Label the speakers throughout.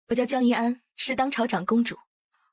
Speaker 1: 我叫江怡安，是当朝长公主。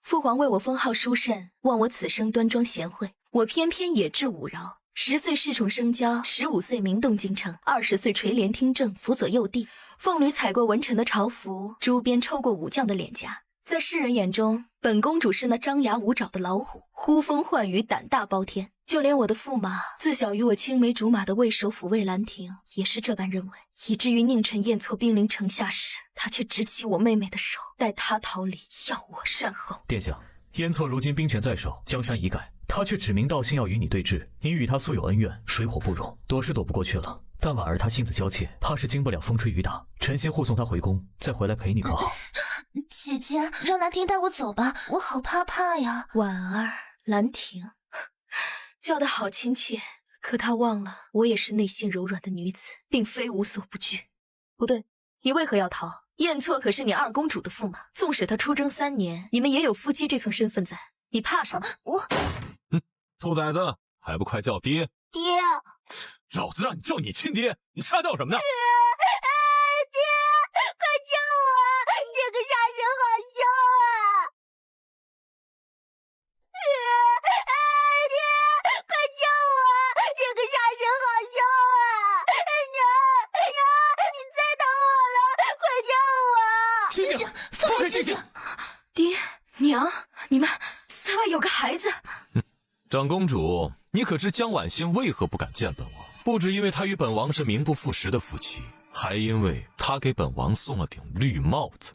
Speaker 1: 父皇为我封号淑慎，望我此生端庄贤惠。我偏偏野志无饶，10岁恃宠生骄，15岁名动京城，20岁垂帘听政，辅佐幼帝。凤履踩过文臣的朝服，朱鞭抽过武将的脸颊。在世人眼中，本公主是那张牙舞爪的老虎，呼风唤雨，胆大包天。就连我的驸马，自小与我青梅竹马的魏首辅魏兰亭，也是这般认为，以至于宁臣燕错兵临城下时，他却执起我妹妹的手，待他逃离，要我善后。
Speaker 2: 殿下，燕错如今兵权在手，江山已改，他却指名道姓要与你对峙，你与他素有恩怨，水火不容，躲是躲不过去了。但婉儿她性子娇怯，怕是经不了风吹雨打，臣先护送她回宫，再回来陪你，可好？
Speaker 3: 姐姐，让兰亭带我走吧，我好怕呀。
Speaker 1: 婉儿，兰亭，叫得好亲切，可他忘了我也是内心柔软的女子，并非无所不惧。不对，你为何要逃？燕错可是你二公主的驸马，纵使他出征3年，你们也有夫妻这层身份在，你怕什么？
Speaker 4: 兔崽子，还不快叫爹！
Speaker 5: 爹，
Speaker 4: 老子让你叫你亲爹，你瞎叫什么呢？
Speaker 5: 爹，快救我！这个杀人好凶啊！爹，快救我！这个杀人好凶啊！娘，你再疼我了，快救我！
Speaker 4: 星星，放开星星！
Speaker 1: 爹娘，你们塞外有个孩子。
Speaker 4: 长公主，你可知江婉欣为何不敢见本王？不只因为她与本王是名不副实的夫妻，还因为她给本王送了顶绿帽子。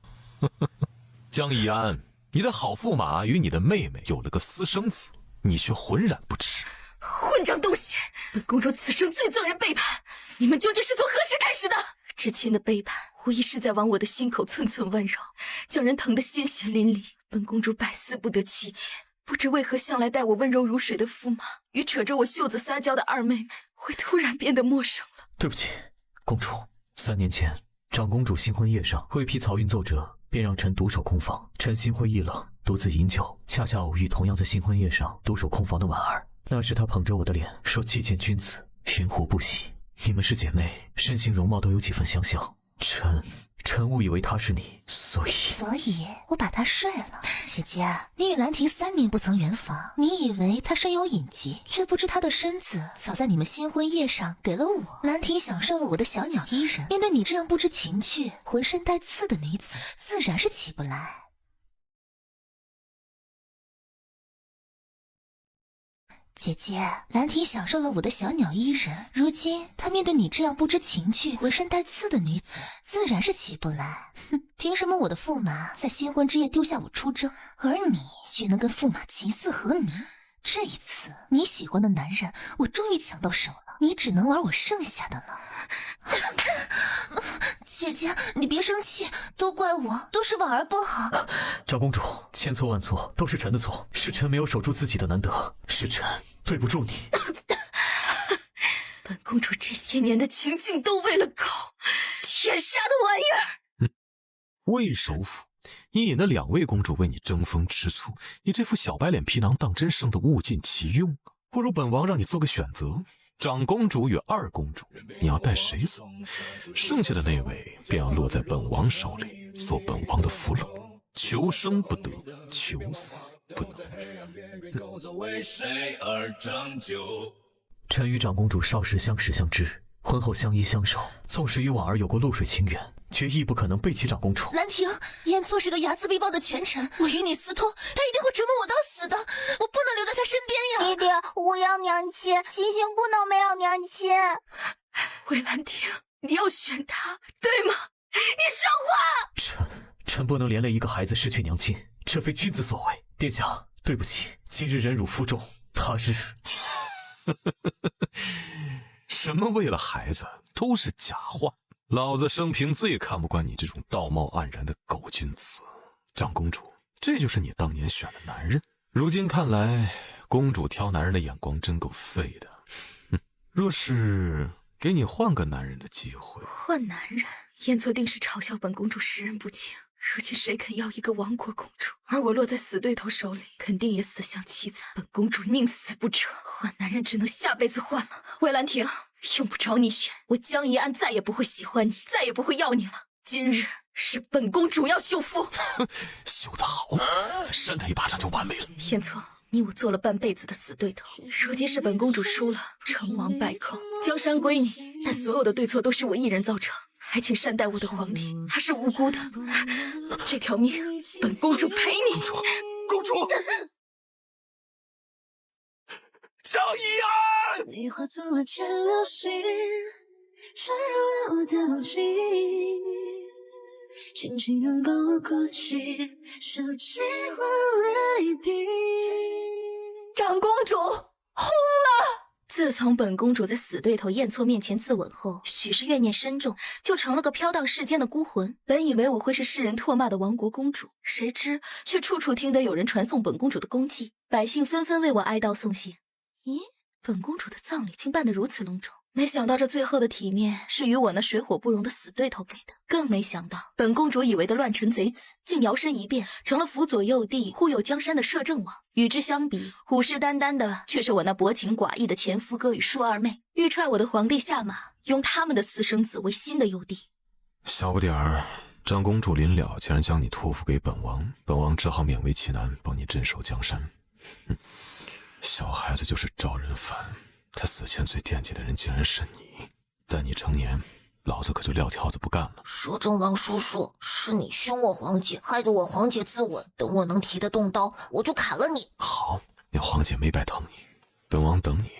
Speaker 4: 江怡安，你的好驸马与你的妹妹有了个私生子，你却浑然不知。
Speaker 1: 混账东西！本公主此生最憎人背叛，你们究竟是从何时开始的？至亲的背叛，无疑是在往我的心口寸寸温柔，将人疼得鲜血淋漓。本公主百思不得其解，不知为何向来待我温柔如水的驸马，与扯着我袖子撒娇的二妹妹，会突然变得陌生了。
Speaker 2: 对不起，公主。3年前，长公主新婚夜上未批曹运奏折，便让臣独守空房。臣心灰意冷，独自饮酒，恰恰偶遇同样在新婚夜上独守空房的婉儿。那时她捧着我的脸说：“既见君子，云胡不喜？你们是姐妹，身形容貌都有几分相像。臣误以为她是你，所以
Speaker 3: 我把她睡了。姐姐，你与兰亭3年不曾圆房，你以为她身有隐疾，却不知她的身子早在你们新婚夜上给了我。兰亭享受了我的小鸟依人，面对你这样不知情趣、浑身带刺的女子，自然是起不来。姐姐，兰亭享受了我的小鸟依人，如今她面对你这样不知情趣、浑身带刺的女子，自然是起不来。哼，凭什么我的驸马在新婚之夜丢下我出征，而你却能跟驸马琴瑟和鸣？这一次，你喜欢的男人，我终于抢到手了，你只能玩我剩下的了。姐姐，你别生气，都怪我，都是婉儿不好。
Speaker 2: 长公主，千错万错，都是臣的错，是臣没有守住自己的难得，是臣对不住你。
Speaker 1: 本公主这些年的情景都为了狗，天杀的玩意儿！
Speaker 4: 魏首府，你引那2位公主为你争风吃醋，你这副小白脸皮囊当真生得物尽其用啊！不如本王让你做个选择，长公主与二公主，你要带谁走？剩下的那位便要落在本王手里，做本王的俘虏，求生不得，求死不能。
Speaker 2: 臣与长公主少时相识相知，婚后相依相守，纵使与婉儿有过露水情缘，却亦不可能背弃长公主。
Speaker 3: 兰亭，燕错是个睚眦必报的权臣，我与你私通，他一定会折磨我到死的，我不能留在他身边呀！
Speaker 5: 爹爹，我要娘亲，星星不能没有娘亲。
Speaker 1: 魏兰亭，你要选他，对吗？你说话！
Speaker 2: 臣不能连累一个孩子失去娘亲，这非君子所为。殿下，对不起，今日忍辱负重，他日。
Speaker 4: 什么为了孩子，都是假话。老子生平最看不惯你这种道貌岸然的狗君子。长公主，这就是你当年选的男人。如今看来，公主挑男人的眼光真够废的。若是给你换个男人的机会，
Speaker 1: 换男人？燕错定是嘲笑本公主识人不清。如今谁肯要一个亡国公主？而我落在死对头手里，肯定也死相凄惨。本公主宁死不撤，换男人只能下辈子换了。魏兰亭，用不着你选，我江怡安再也不会喜欢你，再也不会要你了。今日是本公主要秀夫。
Speaker 4: 秀得好，再扇他一巴掌就完美了。
Speaker 1: 燕错，你我做了半辈子的死对头，如今是本公主输了，成王败寇，江山归你。但所有的对错都是我一人造成，还请善待我的皇帝，他是无辜的。这条命，本公主赔你。
Speaker 4: 公主，萧逸安！
Speaker 5: 你化作了千流星，穿入了我的心，轻轻拥抱我哭泣，手机换瑞迪。
Speaker 1: 长公主轰了！自从本公主在死对头燕错面前自刎后，许是怨念深重，就成了个飘荡世间的孤魂。本以为我会是世人唾骂的亡国公主，谁知却处处听得有人传颂本公主的功绩，百姓纷纷为我哀悼送行。咦，本公主的葬礼竟办得如此隆重，没想到这最后的体面是与我那水火不容的死对头给的，更没想到本公主以为的乱臣贼子，竟摇身一变成了辅佐幼帝护佑江山的摄政王。与之相比，虎视眈眈的却是我那薄情寡义的前夫哥与庶二妹，欲踹我的皇帝下马，用他们的私生子为新的幼帝。
Speaker 4: 小不点儿，张公主临了竟然将你托付给本王，本王只好勉为其难帮你镇守江山。哼，小孩子就是招人烦，他死前最惦记的人竟然是你。待你成年，老子可就撂挑子不干了。
Speaker 3: 摄政王叔叔，是你凶我皇姐，害得我皇姐自刎。等我能提得动刀，我就砍了你。
Speaker 4: 好，你皇姐没白疼你，本王等你，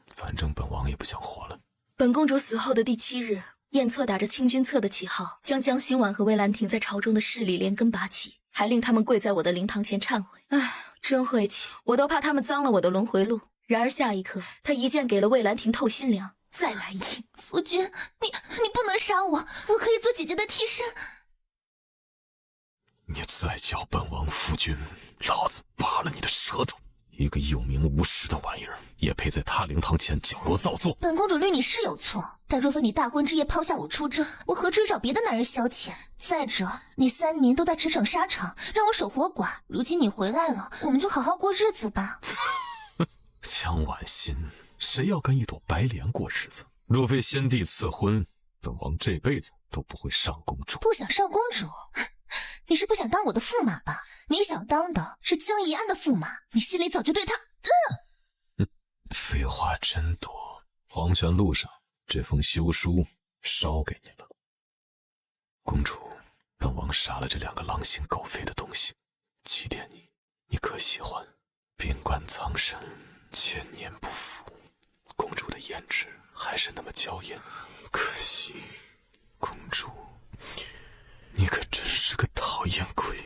Speaker 4: 反正本王也不想活了。
Speaker 1: 本公主死后的第7日，燕错打着清君侧的旗号，将江心婉和魏兰亭在朝中的势力连根拔起，还令他们跪在我的灵堂前忏悔。唉，真晦气，我都怕他们脏了我的轮回路。然而下一刻，他一剑给了魏兰亭透心凉，再来一剑。
Speaker 3: 夫君，你不能杀我，我可以做姐姐的替身。
Speaker 4: 你再叫本王夫君，老子拔了你的舌头！一个有名无实的玩意儿，也配在他灵堂前矫揉造作？
Speaker 3: 本公主对你是有错，但若非你大婚之夜抛下我出征，我何至于找别的男人消遣？再者，你3年都在驰骋沙场，让我守活寡。如今你回来了，我们就好好过日子吧。
Speaker 4: 江婉心，谁要跟一朵白莲过日子？若非先帝赐婚，本王这辈子都不会上公主。
Speaker 3: 不想上公主？你是不想当我的驸马吧？你想当的是江宜安的驸马，你心里早就对他……
Speaker 4: 废话真多。黄泉路上这封休书烧给你了。公主，本王杀了这2个狼心狗肺的东西，祭奠你，你可喜欢？宾馆藏身，千年不腐。公主的颜值还是那么娇艳，可惜，公主，你可真是个讨厌鬼。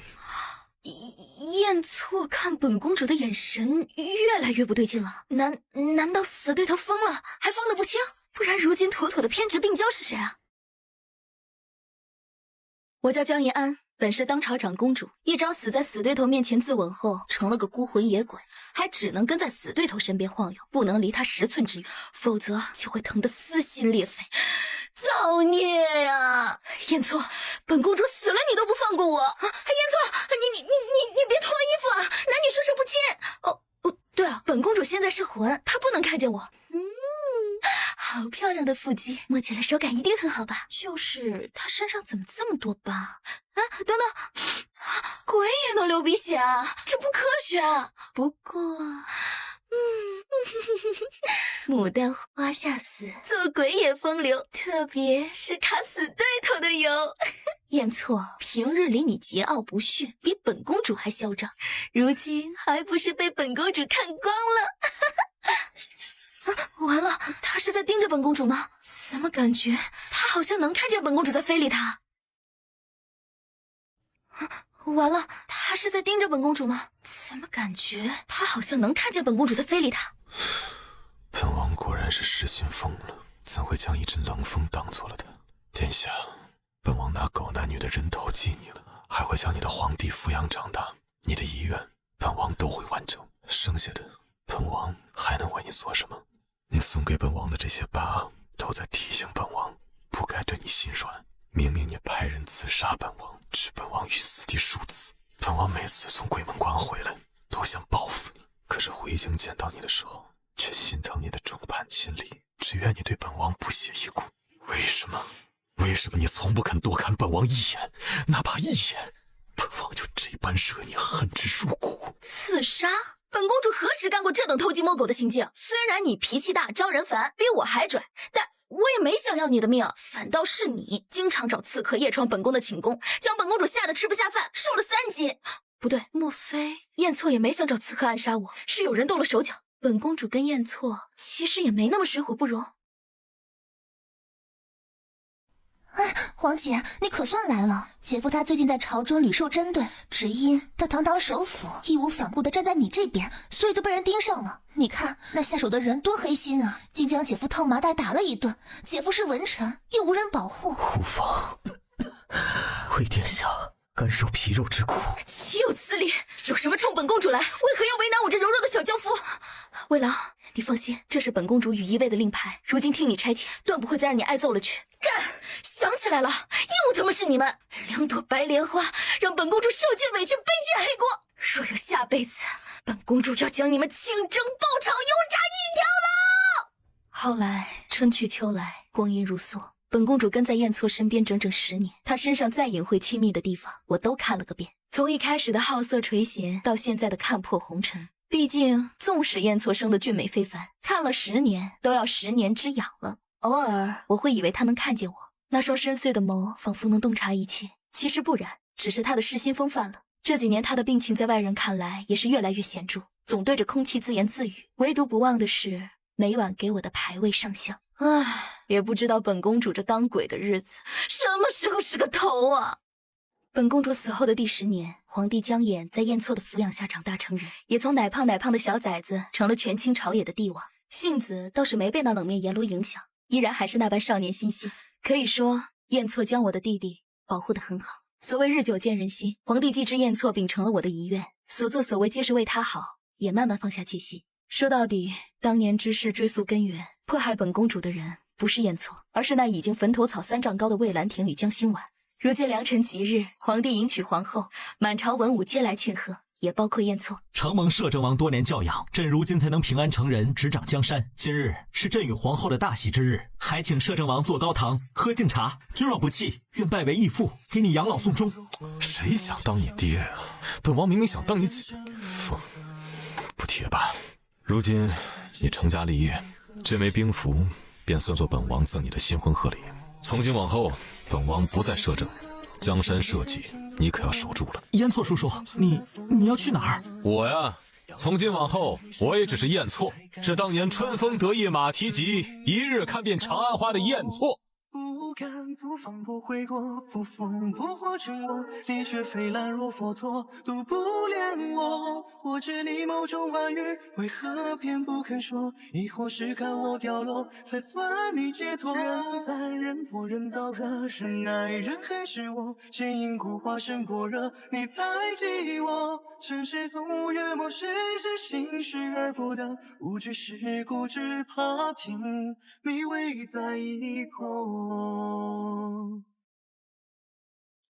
Speaker 1: 燕错看本公主的眼神越来越不对劲了，难道死对头疯了，还疯得不轻？不然如今妥妥的偏执病娇是谁啊？我叫江宜安，本是当朝长公主，一朝死在死对头面前自刎后，成了个孤魂野鬼，还只能跟在死对头身边晃悠，不能离他10寸之远，否则就会疼得撕心裂肺。造孽呀！燕错，本公主死了你都不放过我！燕错，你别脱衣服啊！男女授受不亲。对啊，本公主现在是魂，她不能看见我。好漂亮的腹肌，摸起来手感一定很好吧？就是她身上怎么这么多疤？啊，等等，鬼也能流鼻血啊？这不科学啊！不过，牡丹花下死，做鬼也风流，特别是卡死对头的油。燕错，平日里你桀骜不驯，比本公主还嚣张，如今还不是被本公主看光了？完了，他是在盯着本公主吗？怎么感觉他好像能看见本公主在非礼他？完了，他是在盯着本公主吗？怎么感觉他好像能看见本公主在非礼他？
Speaker 4: 本王果然是失心疯了，怎会将一阵冷风当错了他？殿下，本王拿狗男女的人头祭你了，还会将你的皇帝抚养长大，你的遗愿本王都会完成，剩下的本王还能为你做什么？你送给本王的这些疤，都在提醒本王不该对你心软。明明你派人刺杀本王，置本王于死地数次，本王每次从鬼门关回来都想报复你，可是回京见到你的时候，却心疼你的众叛亲离，只愿你对本王不屑一顾。为什么？为什么你从不肯多看本王一眼？哪怕一眼，本王就这般惹你恨之入骨。
Speaker 1: 刺杀？本公主何时干过这等偷鸡摸狗的行径？虽然你脾气大，招人烦，比我还拽，但我也没想要你的命，反倒是你经常找刺客夜闯本宫的寝宫，将本公主吓得吃不下饭，瘦了3斤。不对，莫非燕错也没想找刺客暗杀我，是有人动了手脚？本公主跟燕错其实也没那么水火不容。
Speaker 3: 皇姐，你可算来了。姐夫他最近在朝中屡受针对，只因他堂堂首辅，义无反顾地站在你这边，所以就被人盯上了。你看那下手的人多黑心啊，竟将姐夫套麻袋打了一顿。姐夫是文臣，又无人保护。
Speaker 2: 护法，为殿下甘受皮肉之苦，
Speaker 1: 岂有此理！有什么冲本公主来？为何要为难我这柔弱的小娇夫？魏郎，你放心，这是本公主与一卫的令牌，如今听你差遣，断不会再让你挨揍了去。干！想起来了，又他妈是你们2朵白莲花，让本公主受尽委屈，背尽黑锅。若有下辈子，本公主要将你们清蒸爆炒，油炸一条龙。后来春去秋来，光阴如梭。本公主跟在燕错身边整整10年，她身上再隐晦亲密的地方，我都看了个遍。从一开始的好色垂涎，到现在的看破红尘。毕竟，纵使燕错生的俊美非凡，看了10年都要10年之痒了。偶尔我会以为她能看见我，那双深邃的眸仿佛能洞察一切。其实不然，只是她的失心疯犯了。这几年她的病情在外人看来也是越来越显著，总对着空气自言自语，唯独不忘的是每晚给我的牌位上香。唉，也不知道本公主这当鬼的日子什么时候是个头啊！本公主死后的第10年，皇帝江衍在燕错的抚养下长大成人，也从奶胖的小崽子成了权倾朝野的帝王。性子倒是没被那冷面阎罗影响，依然还是那般少年心性。可以说，燕错将我的弟弟保护得很好。所谓日久见人心，皇帝既知燕错秉承了我的遗愿，所作所为皆是为他好，也慢慢放下戒心。说到底，当年之事追溯根源，迫害本公主的人不是燕错，而是那已经坟头草3丈高的魏兰亭与江心婉。如今良辰吉日，皇帝迎娶皇后，满朝文武皆来庆贺，也包括燕错。
Speaker 6: 承蒙摄政王多年教养，朕如今才能平安成人，执掌江山。今日是朕与皇后的大喜之日，还请摄政王坐高堂，喝敬茶。君若不弃，愿拜为义父，给你养老送终。
Speaker 4: 谁想当你爹啊？本王明明想当你姐夫。不提也罢。如今你成家立业，这枚兵符便算作本王赠你的新婚贺礼。从今往后，本王不再摄政，江山社稷你可要守住了。
Speaker 6: 燕错叔叔，你要去哪儿？
Speaker 4: 我呀，从今往后我也只是燕错，是当年春风得意马蹄疾，一日看遍长安花的燕错。
Speaker 7: 不敢不放不悔过，不疯不活沉默，你却飞兰若佛陀，独不怜我。我知你眸中万语，为何偏不肯说？亦或是看我掉落，才算你解脱？人赞人破人燥热，人爱人恨是我，剑影孤花生般若，你才记我。尘世纵无月末世事，心事而不得，无知是固执，怕听你未在一口。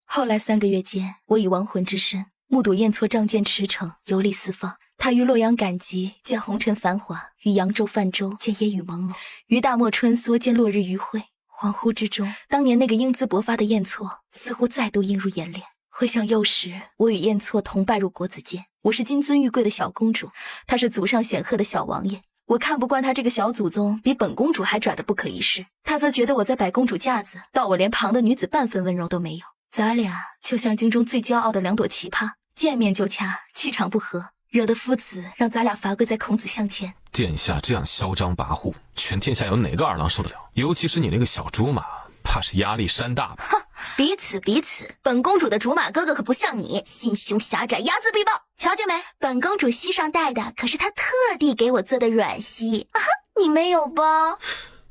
Speaker 1: 后来3个月间，我以亡魂之身目睹燕错仗剑驰骋，游历四方。他于洛阳赶集，见红尘繁华；于扬州泛舟，见烟雨朦胧；于大漠穿梭，见落日余晖。恍惚之中，当年那个英姿勃发的燕错，似乎再度映入眼帘。回想幼时，我与燕错同拜入国子监，我是金尊玉贵的小公主，他是祖上显赫的小王爷。我看不惯他这个小祖宗比本公主还拽得不可一世，他则觉得我在摆公主架子，到我连旁的女子半分温柔都没有。咱俩就像京中最骄傲的2朵奇葩，见面就掐，气场不合，惹得夫子让咱俩罚跪在孔子像前。
Speaker 4: 殿下这样嚣张跋扈，全天下有哪个二郎受得了？尤其是你那个小竹马，怕是压力山大吧？
Speaker 5: 哼，彼此，本公主的竹马哥哥可不像你，心胸狭窄，睚眦必报。瞧见没？本公主膝上戴的可是她特地给我做的软膝啊，你没有吧？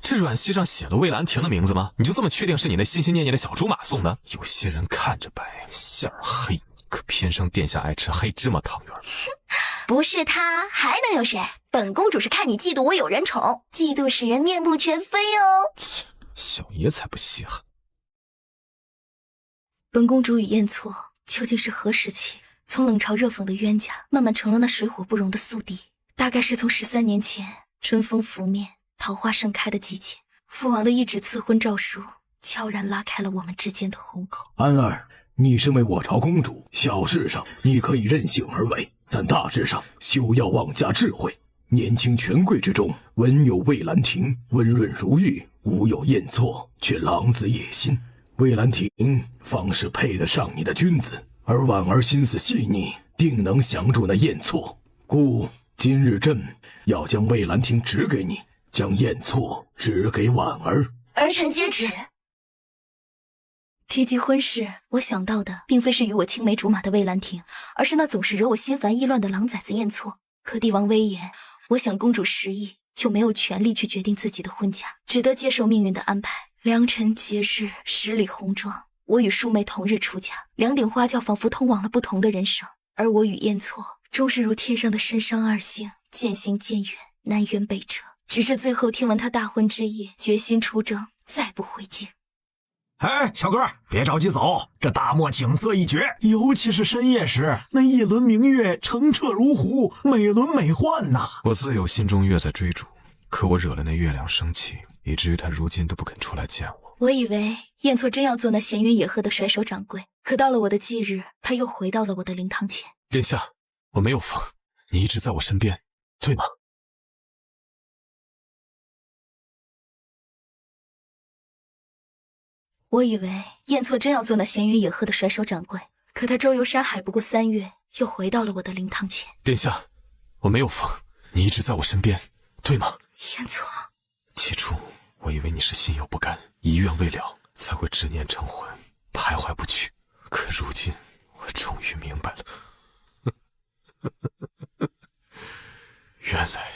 Speaker 4: 这软膝上写了魏兰亭的名字吗？你就这么确定是你那心心念念的小竹马送的？有些人看着白，馅儿黑，可偏生殿下爱吃黑芝麻汤圆。
Speaker 5: 不是他还能有谁？本公主是看你嫉妒我有人宠，嫉妒使人面目全非哦。
Speaker 4: 小爷才不稀罕。
Speaker 1: 本公主与燕错究竟是何时起，从冷嘲热讽的冤家，慢慢成了那水火不容的宿敌？大概是从13年前春风拂面，桃花盛开的季节，父王的一纸赐婚诏书，悄然拉开了我们之间的鸿沟。
Speaker 8: 安儿，你身为我朝公主，小事上你可以任性而为，但大事上休要妄加智慧。年轻权贵之中，文有魏兰亭，温润如玉；武有燕错，却狼子野心。魏兰亭方是配得上你的君子，而婉儿心思细腻，定能降住那燕错。故今日朕要将魏兰亭指给你，将燕错指给婉儿。
Speaker 5: 儿臣接旨。
Speaker 1: 提及婚事，我想到的并非是与我青梅竹马的魏兰亭，而是那总是惹我心烦意乱的狼崽子燕错。可帝王威严，我想公主失忆，就没有权利去决定自己的婚嫁，只得接受命运的安排。良辰吉日，10里红妆，我与淑梅同日出嫁，2顶花轿仿佛通往了不同的人生。而我与燕错，终是如天上的参商2星，渐行渐远，南辕北辙。直至最后听闻他大婚之夜，决心出征，再不回京。
Speaker 6: 哎，小哥，别着急走，这大漠景色一绝，尤其是深夜时，那一轮明月澄澈如湖，美轮美奂呐。
Speaker 4: 我自有心中月在追逐，可我惹了那月亮生气，以至于他如今都不肯出来见我。
Speaker 1: 我以为燕错真要做那闲云野鹤的甩手掌柜，可到了我的忌日，他又回到了我的灵堂前。
Speaker 4: 殿下，我没有疯，你一直在我身边，对吗？
Speaker 1: 我以为燕错真要做那闲云野鹤的甩手掌柜，可他周游山海不过3月，又回到了我的灵堂前。
Speaker 4: 殿下，我没有疯，你一直在我身边，对吗？
Speaker 1: 燕错，
Speaker 4: 起初我以为你是心有不甘，遗愿未了，才会执念成婚，徘徊不去。可如今我终于明白了，原来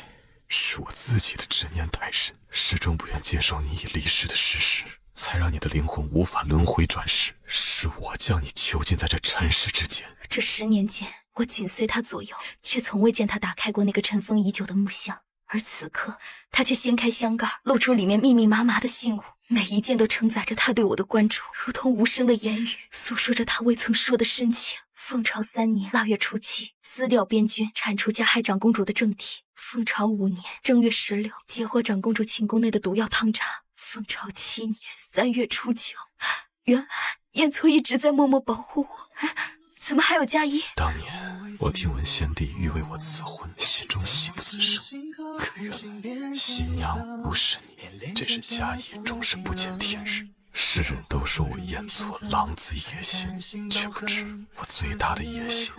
Speaker 4: 是我自己的执念太深，始终不愿接受你已离世的事实，才让你的灵魂无法轮回转世，是我将你囚禁在这尘世之间。
Speaker 1: 这10年间，我紧随他左右，却从未见他打开过那个尘封已久的木箱。而此刻，他却掀开箱盖，露出里面密密麻麻的信物，每一件都承载着他对我的关注，如同无声的言语，诉说着他未曾说的深情。凤朝3年腊月初7，撕掉边军，铲除加害长公主的政体。凤朝5年正月16，截获长公主寝宫内的毒药汤渣。凤朝7年3月初9，原来燕错一直在默默保护我，怎么还有佳音？
Speaker 4: 当年我听闻先帝欲为我赐婚，心中喜不自胜。可原来新娘不是你，这身佳衣终是不见天日。世人都说我燕错狼子野心，却不知我最大的野心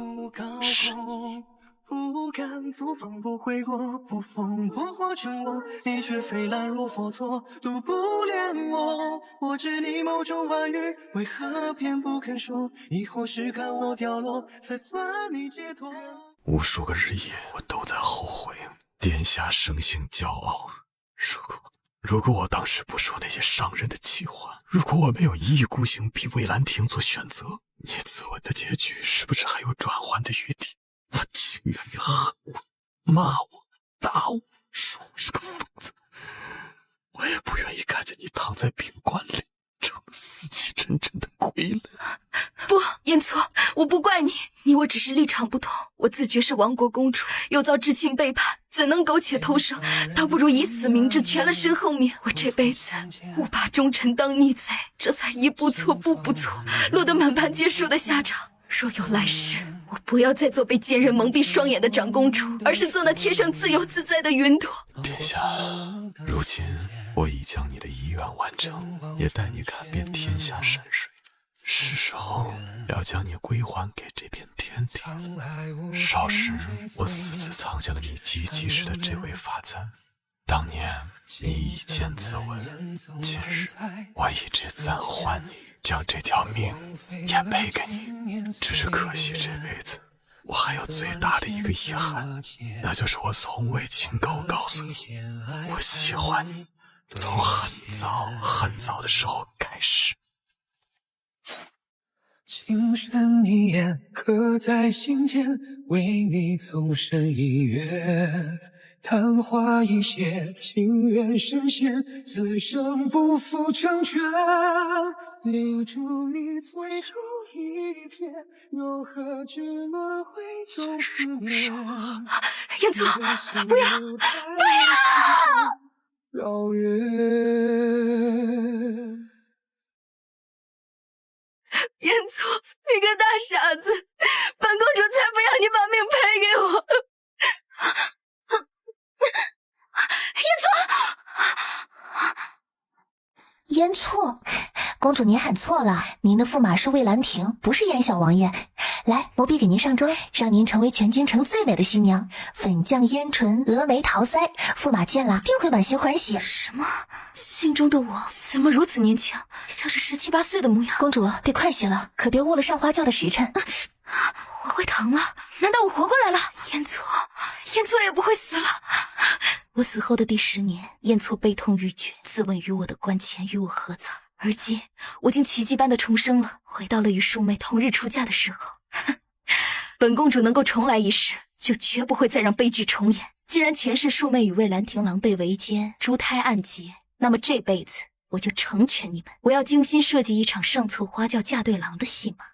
Speaker 4: 是你。
Speaker 7: 不敢不放不悔过，不疯不活成我，你却飞兰如佛陀，独不恋我。我知你眸中话语，为何偏不肯说？亦或是看我掉落，才算你解脱？
Speaker 4: 无数个日夜，我都在后悔殿下生性骄傲。如果我当时不说那些伤人的气话，如果我没有一意孤行逼魏兰亭做选择，你自刎的结局是不是还有转圜的余地？我情愿你恨我、骂我、打我，说我是个疯子，我也不愿意看见你躺在冰棺里，成了死气沉沉的傀儡。
Speaker 1: 不，燕错，我不怪你，你我只是立场不同。我自觉是亡国公主，又遭至亲背叛，怎能苟且偷生？倒不如以死明志，全了身后面。我这辈子误把忠臣当逆贼，这才一步错步步错，落得满盘皆输的下场。若有来世，我不要再做被奸人蒙蔽双眼的长公主，而是做那天上自由自在的云朵。
Speaker 4: 殿下，如今我已将你的遗愿完成，也带你看遍天下山水，是时候要将你归还给这片天地。少时，我私自藏下了你及笄时的这位发簪，当年你以剑自刎，今日我以这簪还你，将这条命也赔给你。只是可惜这辈子我还有最大的一个遗憾，那就是我从未亲口告诉你我喜欢你，从很早的时候开始。
Speaker 9: 情深一眼刻在心间，为你纵身一跃，昙花一现，情愿深陷，此生不负成全，留住你最后一片，又何惧轮回中思念。
Speaker 1: 燕错，不要，不要！
Speaker 9: 遥远。
Speaker 1: 燕错，你个大傻子！本公主才不要你把命赔给我！
Speaker 3: 燕错，公主您喊错了，您的驸马是魏兰亭，不是燕小王爷。来，奴婢给您上妆，让您成为全京城最美的新娘。粉酱烟唇，峨眉桃腮，驸马见了定会满心欢喜。
Speaker 1: 什么？心中的我怎么如此年轻，像是17、18岁的模样？
Speaker 3: 公主得快些了，可别误了上花轿的时辰。
Speaker 1: 我会疼了？难道我活过来了？燕错也不会死了。我死后的第10年，燕错悲痛欲绝，自刎于我的棺前，与我合葬。而今，我竟奇迹般的重生了，回到了与庶妹同日出嫁的时候。本公主能够重来一世，就绝不会再让悲剧重演。既然前世庶妹与魏兰亭狼狈为奸，珠胎暗结，那么这辈子我就成全你们。我要精心设计一场上错花轿嫁对郎的戏码。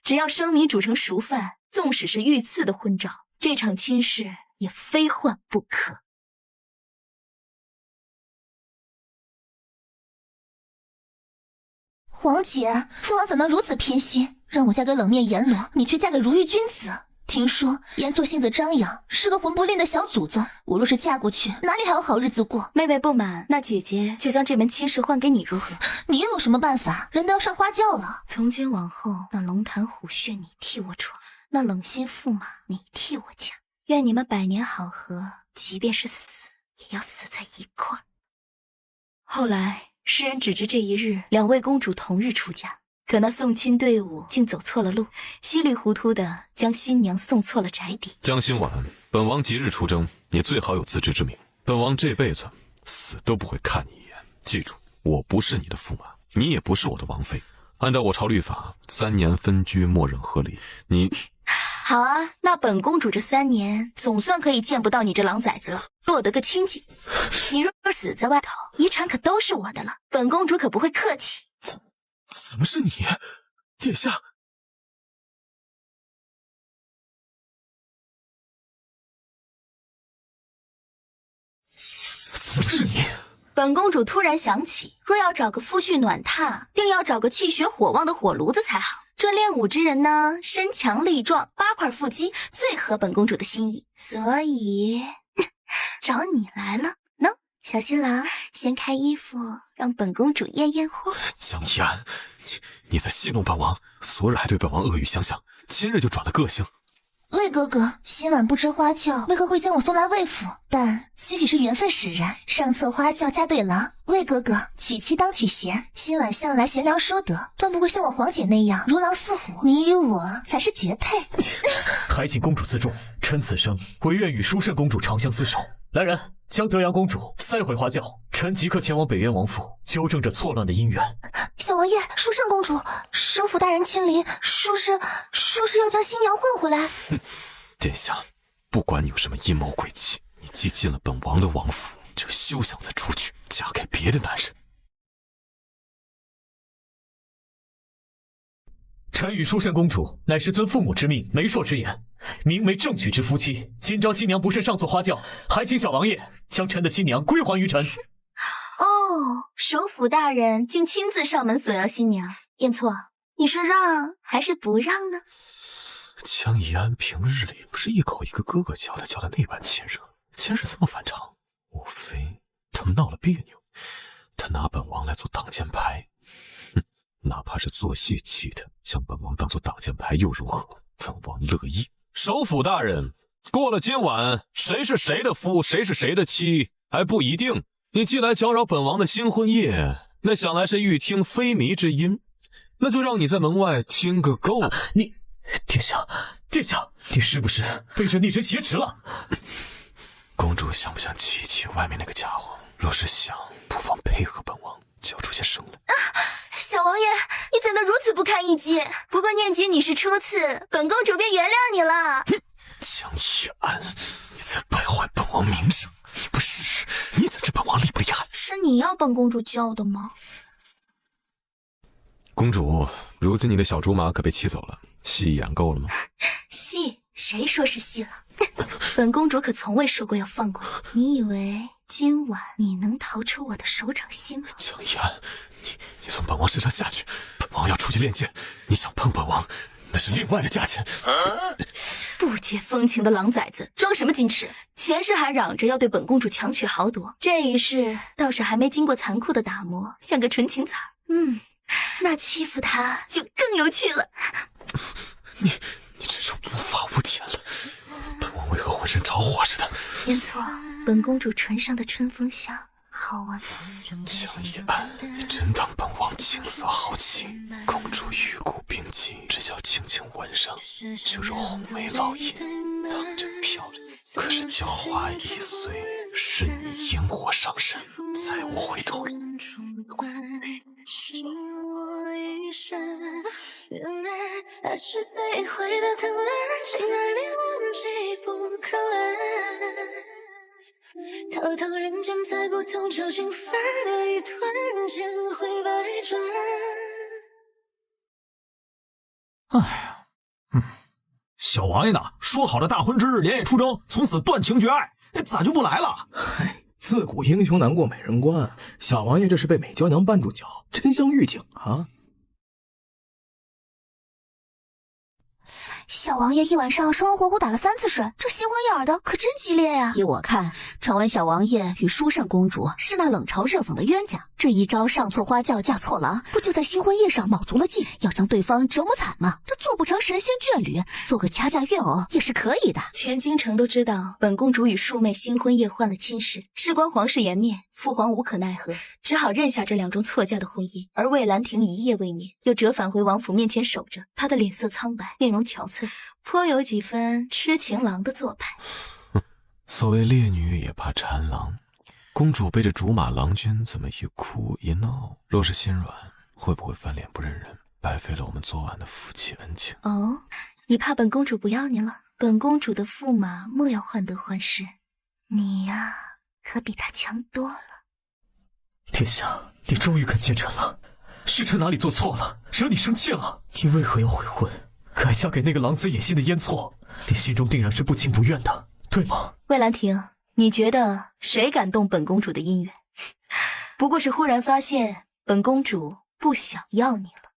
Speaker 1: 只要生米煮成熟饭，纵使是御赐的婚照，这场亲事也非换不可。
Speaker 3: 皇姐，父王怎能如此偏心，让我嫁给冷面阎罗，你却嫁给如玉君子？听说燕错性子张扬，是个魂不吝的小祖宗，我若是嫁过去，哪里还有好日子过？
Speaker 1: 妹妹不满，那姐姐就将这门亲事换给你，如何？
Speaker 3: 你又有什么办法？人都要上花轿了。
Speaker 1: 从今往后，那龙潭虎穴你替我闯，那冷心驸马你替我嫁。愿你们百年好合，即便是死，也要死在一块儿。后来世人只知这一日2位公主同日出嫁，可那送亲队伍竟走错了路，稀里糊涂的将新娘送错了宅邸。
Speaker 4: 江心婉，本王即日出征，你最好有自知之明。本王这辈子死都不会看你一眼。记住，我不是你的驸马，你也不是我的王妃。按照我朝律法，3年分居，默认合理。你
Speaker 1: 好啊，那本公主这3年总算可以见不到你这狼崽子了，落得个清净。你若死在外头，遗产可都是我的了，本公主可不会客气。
Speaker 4: 怎么是你，殿下？怎么是你？
Speaker 1: 本公主突然想起，若要找个夫婿暖榻，定要找个气血火旺的火炉子才好。这练武之人呢，身强力壮，8块腹肌，最合本公主的心意，所以找你来了。喏，小新郎，先开衣服，让本公主验验货。
Speaker 4: 江一安，你在戏弄本王，昨日还对本王恶语相向，今日就转了个性。
Speaker 3: 魏哥哥，今晚不知花轿为何会将我送来魏府，但兴许是缘分使然，上策花轿嫁对郎。魏哥哥，娶妻当娶贤，今晚向来贤良淑德，断不会像我皇姐那样如狼似虎。你与我才是绝配。
Speaker 2: 还请公主自重，臣此生唯愿与淑慎公主长相厮守。来人，将德阳公主塞回花轿，臣即刻前往北渊王府纠正这错乱的姻缘。
Speaker 3: 小王爷，淑慎公主，生父大人亲临，说是要将新娘换回来。
Speaker 4: 殿下，不管你有什么阴谋诡计，你既进了本王的王府，就休想再出去嫁给别的男人。
Speaker 2: 臣与淑慎公主乃是遵父母之命、媒妁之言，名为正娶之夫妻。今朝新娘不慎上错花轿，还请小王爷将臣的新娘归还于臣。
Speaker 1: 哦，首府大人竟亲自上门索要新娘，燕错，你是让还是不让呢？
Speaker 4: 江一安平日里不是一口一个哥哥叫的那般亲热，今日这么反常，莫非他们闹了别扭？他拿本王来做挡箭牌，哪怕是做戏气的，将本王当做挡箭牌又如何？本王乐意。首府大人，过了今晚，谁是谁的夫，谁是谁的妻还不一定。你既来搅扰本王的新婚夜，那想来是欲听非靡之音，那就让你在门外听个够。
Speaker 2: 你，殿下，你是不是被这逆臣挟持了？
Speaker 4: 公主想不想气气外面那个家伙？若是想，不妨配合本王叫出些声来。
Speaker 1: 小王爷，你怎能如此不堪一击？不过念及你是初次，本公主便原谅你了。
Speaker 4: 江一安，你在败坏本王名声，你不试试，你怎知本王厉不厉害？
Speaker 1: 是你要本公主教的吗？
Speaker 4: 公主，如今你的小竹马可被气走了，戏演够了吗？
Speaker 1: 戏？谁说是戏了？本公主可从未说过要放过你。你以为今晚你能逃出我的手掌心吗？
Speaker 4: 江一安，你从本王身上下去！王要出去练剑，你想碰本王，那是另外的价钱。
Speaker 1: 不解风情的狼崽子，装什么矜持？前世还嚷着要对本公主强取豪夺，这一世倒是还没经过残酷的打磨，像个纯情崽儿。那欺负她就更有趣了。
Speaker 4: 你真是无法无天了，本王为何浑身着火似的？
Speaker 1: 燕错，本公主唇上的春风香，好闻。
Speaker 4: 江一安，你真当本王青涩豪情？公主玉骨并进，只需轻轻吻上，就如红梅烙印，当真漂亮。可是娇华易碎，是你引火上身，再无回头路。
Speaker 10: 原来爱是最会的疼爱，情爱你忘记不可爱，堂堂人间再不同，就心烦的一团间会百转。
Speaker 6: 哎呀，小王爷呢？说好的大婚之日连夜出征，从此断情绝爱，咋就不来了？
Speaker 8: 自古英雄难过美人关，小王爷这是被美娇娘绊住脚，真像狱警啊！
Speaker 3: 小王爷一晚上生龙活虎打了3次水，这新婚燕尔的可真激烈呀！
Speaker 11: 依我看，传闻小王爷与舒胜公主是那冷嘲热讽的冤家，这一招上错花轿嫁错郎，不就在新婚夜上卯足了劲，要将对方折磨惨吗？这做不成神仙眷侣，做个掐架怨偶也是可以的。
Speaker 1: 全京城都知道本公主与庶妹新婚夜换了亲事，事关皇室颜面，父皇无可奈何，只好认下这2桩错嫁的婚姻。而魏兰亭一夜未眠，又折返回王府面前守着，她的脸色苍白，面容憔悴，颇有几分痴情郎的做派。
Speaker 4: 所谓烈女也怕缠郎，公主背着竹马郎君这么一哭一闹，若是心软，会不会翻脸不认人，白费了我们昨晚的夫妻恩情？
Speaker 1: 哦，你怕本公主不要你了？本公主的驸马莫要患得患失，你呀，可比他强多了。
Speaker 2: 殿下，你终于肯见朕了，是臣哪里做错了，惹你生气了？你为何要悔婚，改嫁给那个狼子野心的燕错？你心中定然是不情不愿的，对吗？
Speaker 1: 魏兰亭，你觉得谁敢动本公主的姻缘？不过是忽然发现本公主不想要你了。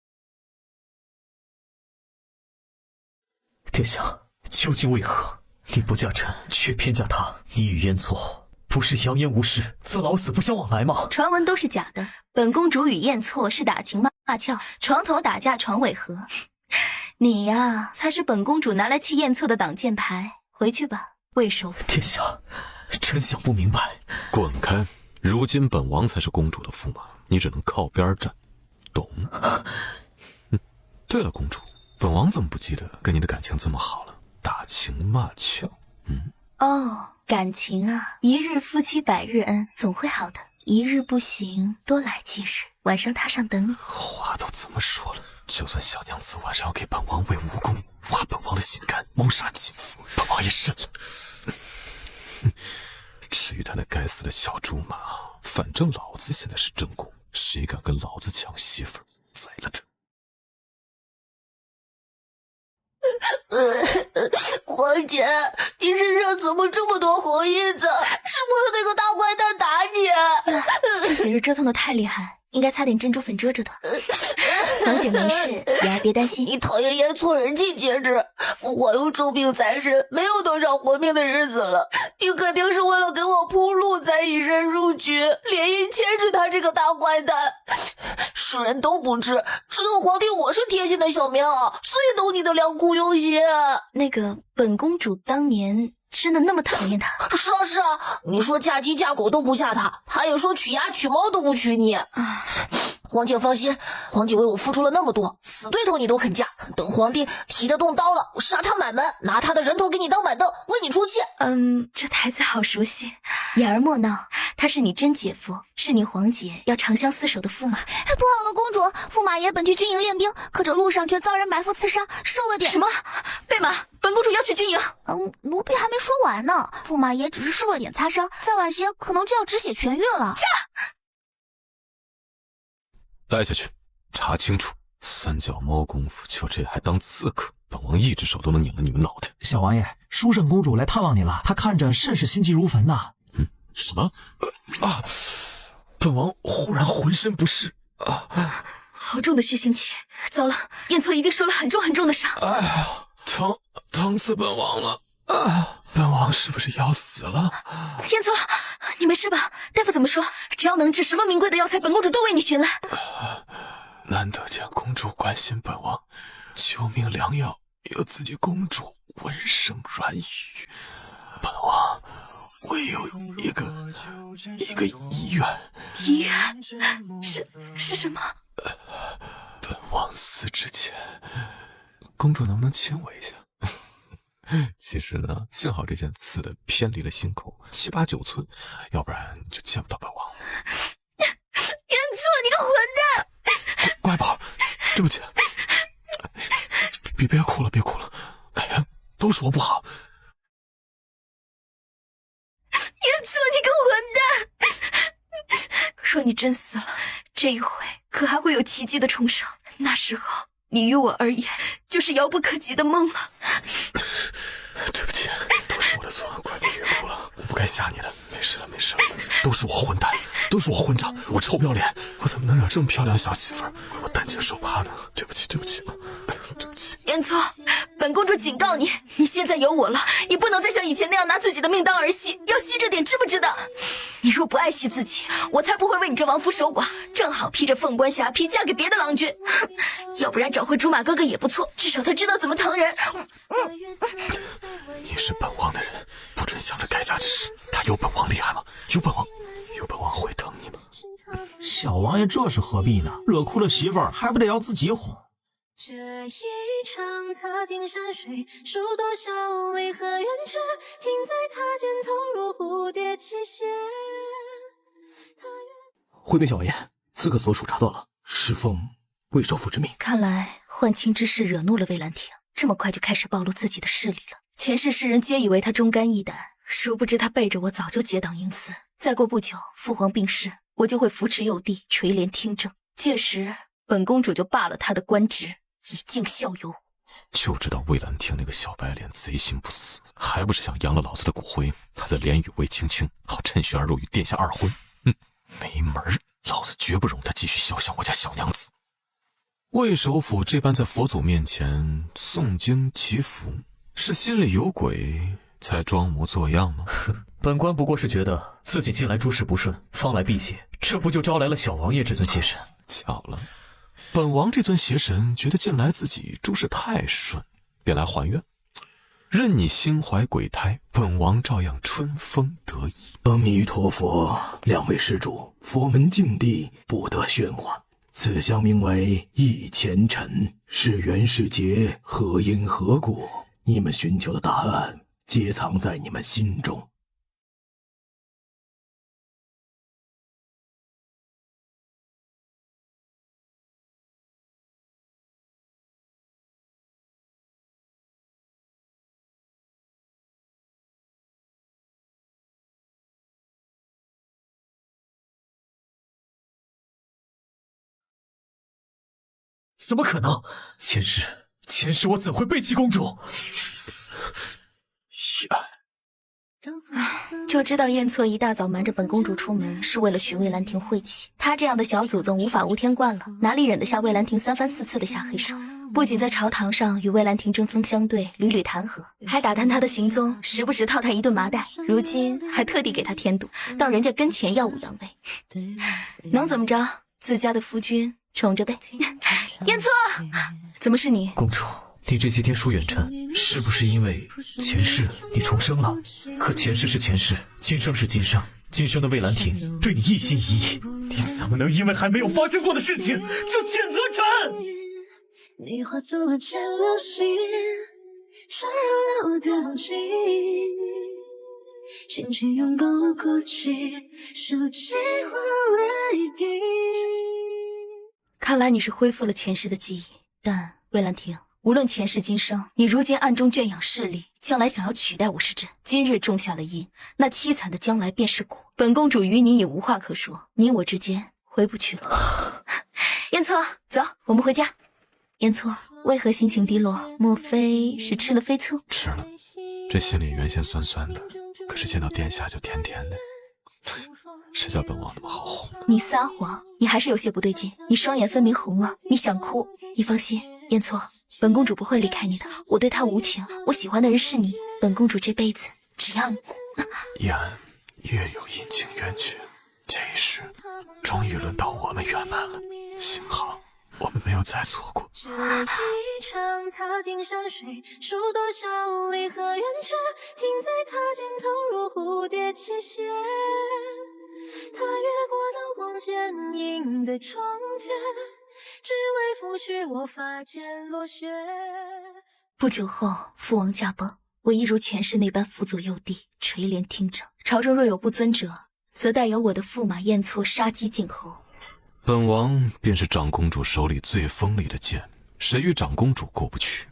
Speaker 2: 殿下，究竟为何？你不嫁朕，却偏嫁他？你与燕错不是扬言无事，则老死不相往来吗？
Speaker 1: 传闻都是假的，本公主与燕错是打情骂俏，床头打架床尾和。你呀，才是本公主拿来气燕错的挡箭牌。回去吧，魏首府。
Speaker 2: 殿下，臣想不明白。
Speaker 4: 滚开！如今本王才是公主的驸马，你只能靠边站，懂？对了，公主，本王怎么不记得跟你的感情这么好了？打情骂俏，
Speaker 1: 哦，感情啊，一日夫妻百日恩，总会好的。一日不行，多来几日，晚上榻上等你。
Speaker 4: 话都这么说了，就算小娘子晚上要给本王喂蜈蚣，挖本王的心肝，谋杀亲夫，本王也认了。至于他那该死的小猪马，反正老子现在是正宫，谁敢跟老子抢媳妇儿，宰了他！
Speaker 10: 皇姐，你身上怎么这么多红印子？是不是那个大坏蛋打你？
Speaker 1: 这几日折腾的太厉害，应该擦点珍珠粉遮着的。皇姐没事，言儿别担心。
Speaker 10: 你讨厌燕错人尽皆知，父皇又重病在身，没有多少活命的日子了。你肯定是为了给我铺路才以身入局，连夜牵制他这个大坏蛋。世人都不知，只有皇帝我是贴心的小棉袄，最懂你的良苦用心。
Speaker 1: 那个本公主当年真的那么讨厌他？
Speaker 10: 是啊是啊，你说嫁鸡嫁狗都不嫁他，他也说娶鸭娶猫都不娶你。皇姐放心，皇姐为我付出了那么多，死对头你都肯嫁。等皇帝提得动刀了，我杀他满门，拿他的人头给你当板凳，为你出气。
Speaker 1: 这台词好熟悉。言儿莫闹，他是你真姐夫，是你皇姐要长相厮守的驸马。
Speaker 3: 不好了，公主，驸马爷本去军营练兵，可这路上却遭人埋伏刺杀，受了点。
Speaker 1: 什么？备马，本公主要去军营。
Speaker 3: 奴婢还没说完呢，驸马爷只是受了点擦伤，再晚些可能就要止血痊愈了。
Speaker 4: 带下去，查清楚。三脚猫功夫，就这还当刺客？本王一只手都能拧了你们脑袋。
Speaker 6: 小王爷，舒胜公主来探望你了，她看着甚是心急如焚呐。
Speaker 4: 什么？本王忽然浑身不适
Speaker 1: 好重的血腥气！糟了，燕错一定受了很重的伤。
Speaker 4: 哎呀，疼死本王了！啊，本王是不是要死了？
Speaker 1: 燕错，你没事吧？大夫怎么说？只要能治，什么名贵的药材，本公主都为你寻来。
Speaker 4: 难得见公主关心本王，救命良药有自己公主闻声软语，本王唯有一个遗愿。
Speaker 1: 遗愿是什么？
Speaker 4: 本王死之前，公主能不能亲我一下？其实呢，幸好这件刺的偏离了心口7、8、9寸，要不然就见不到本王了。
Speaker 1: 燕错，你个混蛋！
Speaker 4: 乖宝，对不起，别哭了，别哭了。哎呀，都是我不好。
Speaker 1: 燕错，你个混蛋！若你真死了，这一回可还会有奇迹的重生？那时候你于我而言就是遥不可及的梦了。
Speaker 4: 对不起，都是我的错，乖，别哭了，我不该吓你的。没事了，都是我混蛋，都是我混账，我臭不要脸，我怎么能惹这么漂亮的小媳妇儿？我担惊受怕呢。对不起，对不起，对不起。
Speaker 1: 燕错，本公主警告你，你现在有我了，你不能再像以前那样拿自己的命当儿戏，要惜着点，知不知道？你若不爱惜自己，我才不会为你这亡夫守寡，正好披着凤冠霞帔嫁给别的郎君。要不然找回竹马哥哥也不错，至少他知道怎么疼人。
Speaker 4: 你是本王的人，不准想着改嫁之事。他有本王厉害吗？有本王会疼你吗？
Speaker 6: 小王爷这是何必呢？惹哭了媳妇儿，还不得要自己哄？
Speaker 12: 这一场擦尽山水，数多笑为何远去？停在他肩头如蝴蝶栖息。
Speaker 8: 回禀小王爷，刺客所属查到了，是奉魏首府之命。
Speaker 1: 看来宦清之事惹怒了魏兰亭，这么快就开始暴露自己的势力了。前世世人皆以为他忠肝义胆，殊不知他背着我早就结党营私。再过不久，父皇病逝，我就会扶持幼帝，垂帘听政。届时，本公主就罢了他的官职，以儆效尤。
Speaker 4: 就知道魏兰亭那个小白脸贼心不死，还不是想扬了老子的骨灰，他在连与魏青青，好趁虚而入与殿下二婚。没门儿！老子绝不容他继续肖像我家小娘子。魏首府这般在佛祖面前诵经祈福，是心里有鬼才装模作样吗？
Speaker 2: 本官不过是觉得自己近来诸事不顺，方来辟邪，这不就招来了小王爷这尊邪神？
Speaker 4: 巧了，本王这尊邪神觉得近来自己诸事太顺，便来还愿。任你心怀鬼胎，本王照样春风得意。
Speaker 8: 阿弥陀佛，两位施主，佛门净地，不得喧哗。此香名为一前尘，是缘是劫，何因何果？你们寻求的答案，皆藏在你们心中。
Speaker 2: 怎么可能？前世我怎会背弃公主？
Speaker 1: 就知道燕错一大早瞒着本公主出门，是为了寻魏兰亭晦气。他这样的小祖宗无法无天惯了，哪里忍得下魏兰亭3番4次的下黑手？不仅在朝堂上与魏兰亭针锋相对，屡屡弹劾，还打探他的行踪，时不时套他一顿麻袋。如今还特地给他添堵，到人家跟前耀武扬威，能怎么着？自家的夫君宠着呗。燕错，怎么是你？
Speaker 2: 公主，你这些天疏远尘，是不是因为前世你重生了？可前世是前世，今生是今生，今生的魏兰亭对你一心一意，你怎么能因为还没有发生过的事情就谴责臣？
Speaker 12: 你化作了千流星，穿入了我的梦境，轻轻拥抱我哭泣，数计化为定。
Speaker 1: 看来你是恢复了前世的记忆，但魏兰亭，无论前世今生，你如今暗中圈养势力，将来想要取代我是真，今日种下了因，那凄惨的将来便是果。本公主与你也无话可说，你我之间回不去了。燕错，走，我们回家。燕错，为何心情低落？莫非是吃了飞醋？
Speaker 4: 吃了，这心里原先酸酸的，可是见到殿下就甜甜的。谁叫本王那么好哄？
Speaker 1: 你撒谎，你还是有些不对劲。你双眼分明红了，你想哭。你放心，燕错，本公主不会离开你的。我对她无情，我喜欢的人是你。本公主这辈子只要你。
Speaker 4: 燕月有阴晴圆缺，这一世终于轮到我们圆满了。幸好我们没有再错过。
Speaker 12: 这一场踏进山水，数多少离合圆缺，停在他肩头如蝴蝶起歇。他越过了光坚硬的窗贴，只为拂去我发间落雪。
Speaker 1: 不久后，父王驾崩，我一如前世那般辅佐幼帝，垂帘听政。朝中若有不尊者，则带有我的驸马燕错杀鸡儆猴。
Speaker 4: 本王便是长公主手里最锋利的剑，谁与长公主过不去，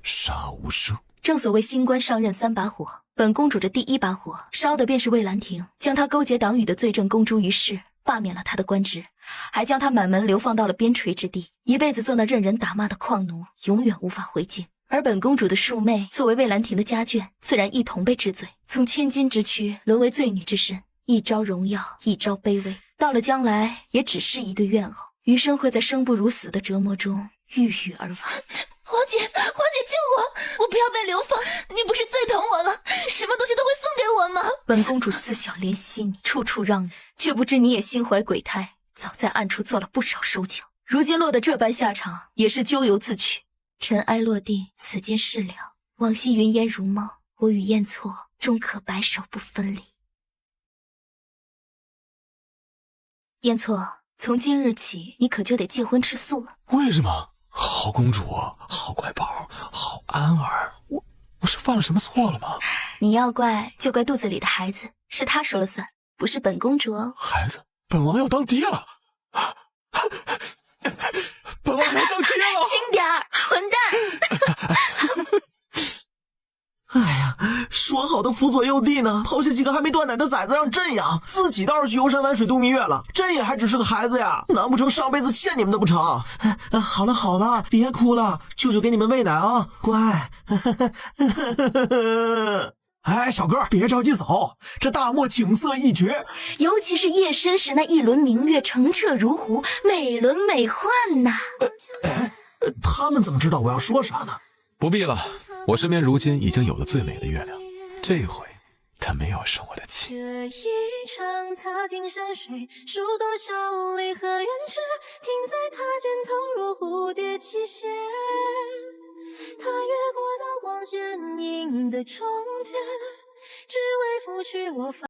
Speaker 4: 杀无赦。
Speaker 1: 正所谓新官上任3把火，本公主这第1把火烧的便是魏兰亭，将她勾结党羽的罪证公诸于世，罢免了她的官职，还将她满门流放到了边陲之地，一辈子做那任人打骂的矿奴，永远无法回京。而本公主的庶妹作为魏兰亭的家眷，自然一同被治罪，从千金之躯沦为罪女之身，一朝荣耀，一朝卑微，到了将来也只是一对怨偶，余生会在生不如死的折磨中郁郁而亡。
Speaker 3: 皇姐，皇姐救我！我不要被流放！你不是最疼我了，什么东西都会送给我吗？
Speaker 1: 本公主自小怜惜你，处处让你，却不知你也心怀鬼胎，早在暗处做了不少手脚，如今落得这般下场，也是咎由自取。尘埃落定，此间事了，往昔云烟如梦，我与燕错终可白首不分离。燕错，从今日起，你可就得戒荤吃素了。
Speaker 4: 为什么？好公主，好乖宝，好安儿，我是犯了什么错了吗？
Speaker 1: 你要怪就怪肚子里的孩子，是他说了算，不是本公主哦。
Speaker 4: 孩子，本王要当爹了！本王要当爹了！
Speaker 1: 轻点儿，混蛋！
Speaker 6: 哎呀，说好的辅佐幼帝呢？抛下几个还没断奶的崽子让朕养，自己倒是去游山玩水度蜜月了。朕也还只是个孩子呀，难不成上辈子欠你们的不成？好了好了，别哭了，舅舅给你们喂奶啊，乖。
Speaker 9: 哎，小哥，别着急走，这大漠景色一绝，
Speaker 1: 尤其是夜深时那一轮明月澄澈如湖，美轮美奂呐。
Speaker 9: 他们怎么知道我要说啥呢？
Speaker 4: 不必了，我身边如今已经有了最美的月亮，这回他没有生我的气。
Speaker 12: 这一场踏进山水，数多少离合圆缺，停在他肩头如蝴蝶起歇。他越过了光坚硬的窗贴，只为拂去我发